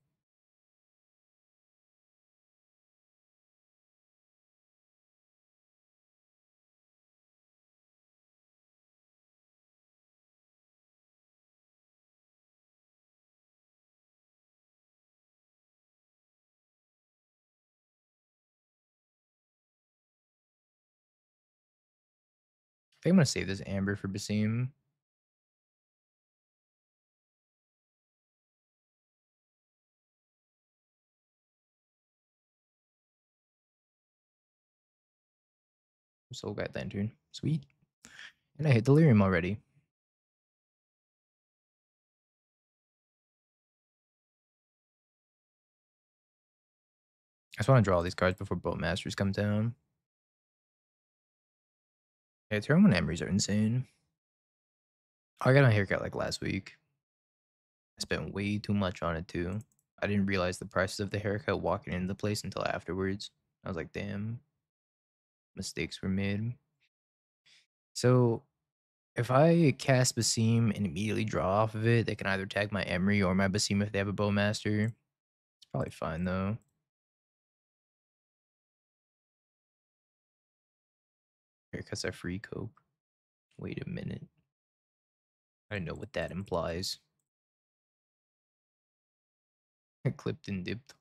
I think I'm gonna save this Amber for Basim. Soul Guide Lantern. Sweet. And I hit Delirium already. I just want to draw all these cards before Boat Masters come down. Yeah, turn 1 Emeries are insane. Oh, I got a haircut like last week. I spent way too much on it too. I didn't realize the prices of the haircut walking into the place until afterwards. I was like, damn, mistakes were made. So if I cast Basim and immediately draw off of it, they can either tag my Emery or my Basim if they have a Bowmaster. It's probably fine though. Haircuts are free cope. Wait a minute. I know what that implies. I clipped and dipped.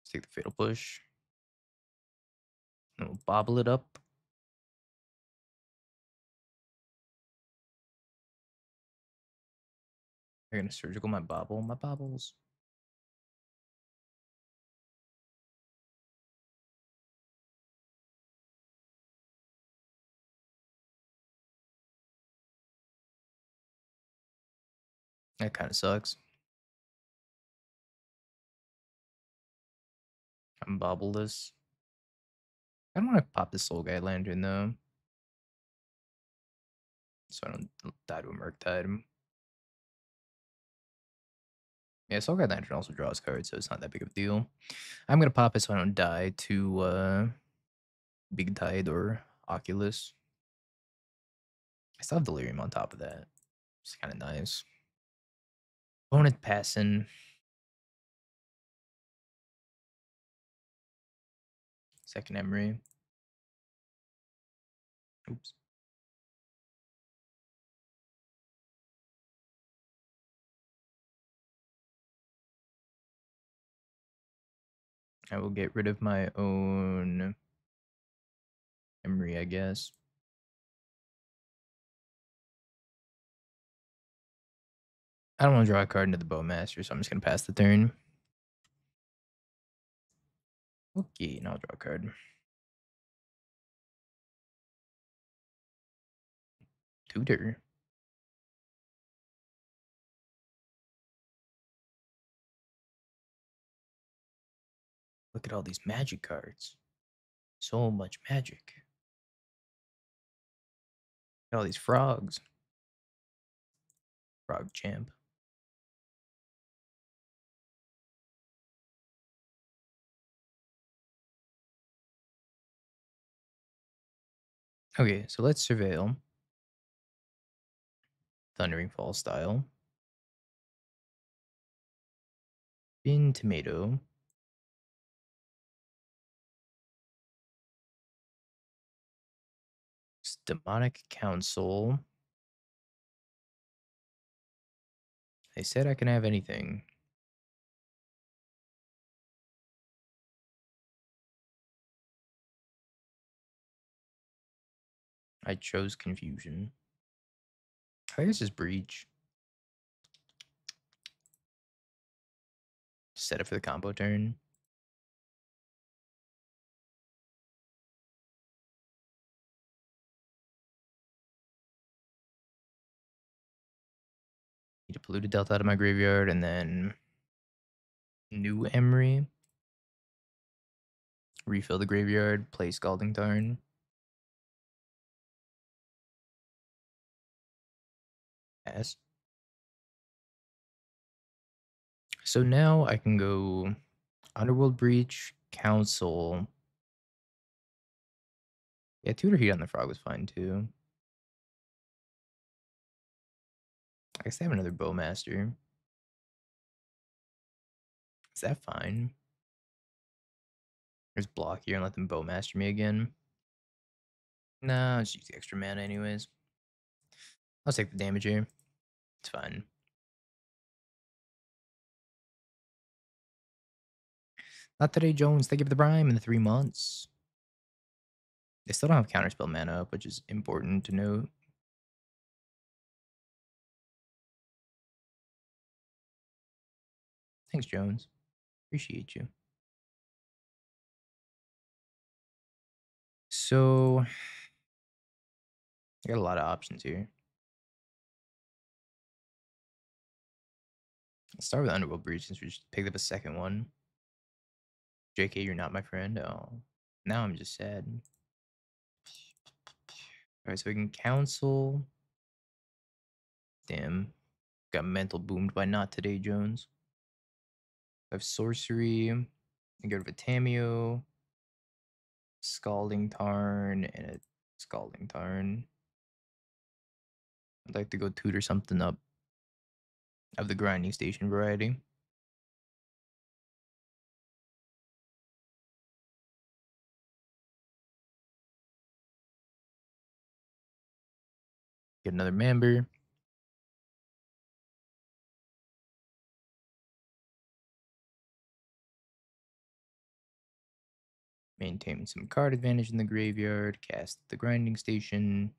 Let's take the Fatal Push. And we'll bobble it up. They're gonna surgical my bobble. My bobbles. That kind of sucks. I'm bobble this. I don't want to pop the Soul Guide Lantern though. So I don't die to a Murktide. Yeah, Soul Guide Lantern also draws cards, so it's not that big of a deal. I'm gonna pop it so I don't die to Big Tide or Oculus. I still have Delirium on top of that. It's kind of nice. Opponent passing. Second Emery. Oops. I will get rid of my own Emery, I guess. I don't want to draw a card into the Bowmaster, so I'm just going to pass the turn. Okay, now I'll draw a card. Tutor. Look at all these magic cards. So much magic. Look at all these frogs. Frog champ. Okay, so let's surveil. Thundering Fall style. Bin Tomato. Demonic Council. They said I can have anything. I chose Confusion. I think this is Breach. Set it for the combo turn. Need a polluted Delta out of my graveyard, and then new Emery. Refill the graveyard, play Scalding Tarn. Pass. So now I can go Underworld Breach, Council. Yeah, Tutor Heat on the Frog was fine too. I guess they have another Bowmaster. Is that fine? There's block here and let them Bowmaster me again. Nah, I'll just use the extra mana anyways. I'll take the damage here. It's fine. Not today, Jones. Thank you for the prime in the 3 months. They still don't have counterspell mana up, which is important to note. Thanks, Jones. Appreciate you. So, I got a lot of options here. Let's start with Underworld Breach since we just picked up a second one. JK, you're not my friend. Oh, now I'm just sad. All right, so we can counsel. Damn, got mental boomed by not today, Jones. I have sorcery. I get rid of a Tameo, Scalding Tarn, and a Scalding Tarn. I'd like to go tutor something up of the grinding station variety. Get another member. Maintain some card advantage in the graveyard. Cast the grinding station.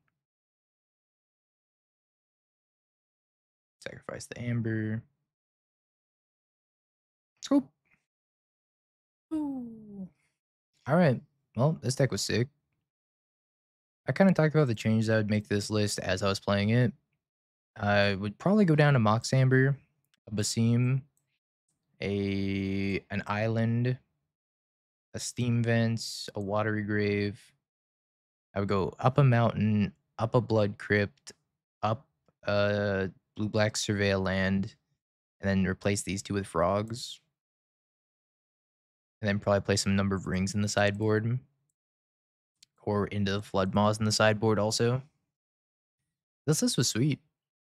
Sacrifice the amber. Let's go. Ooh. All right. Well, this deck was sick. I kind of talked about the changes I would make to this list as I was playing it. I would probably go down to Mox Amber, a Basim, an island, a steam vents, a watery grave. I would go up a mountain, up a blood crypt, up a blue black surveil land, and then replace these two with frogs. And then probably play some number of rings in the sideboard. Or into the flood maws in the sideboard also. This list was sweet.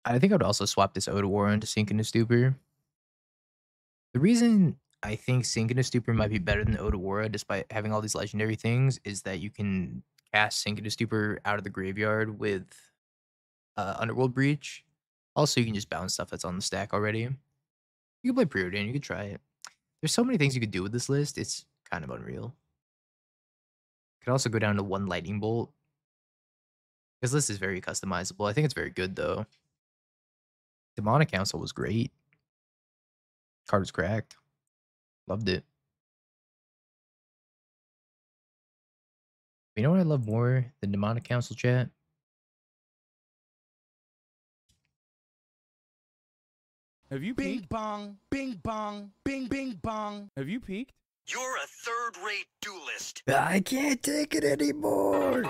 I think I would also swap this Otawara into Sink into Stupor. The reason I think Sink into Stupor might be better than Otawara, despite having all these legendary things, is that you can cast Sink into Stupor out of the graveyard with Underworld Breach. Also, you can just bounce stuff that's on the stack already. You can play Preordain, you could try it. There's so many things you could do with this list, it's kind of unreal. Could also go down to 1 Lightning Bolt. This list is very customizable. I think it's very good, though. Demonic Council was great. Card was cracked. Loved it. You know what I love more than Demonic Council, chat? Have you Bing peeked? bong, bing bong, bing bing bong. Have you peeked? You're a third-rate duelist. I can't take it anymore.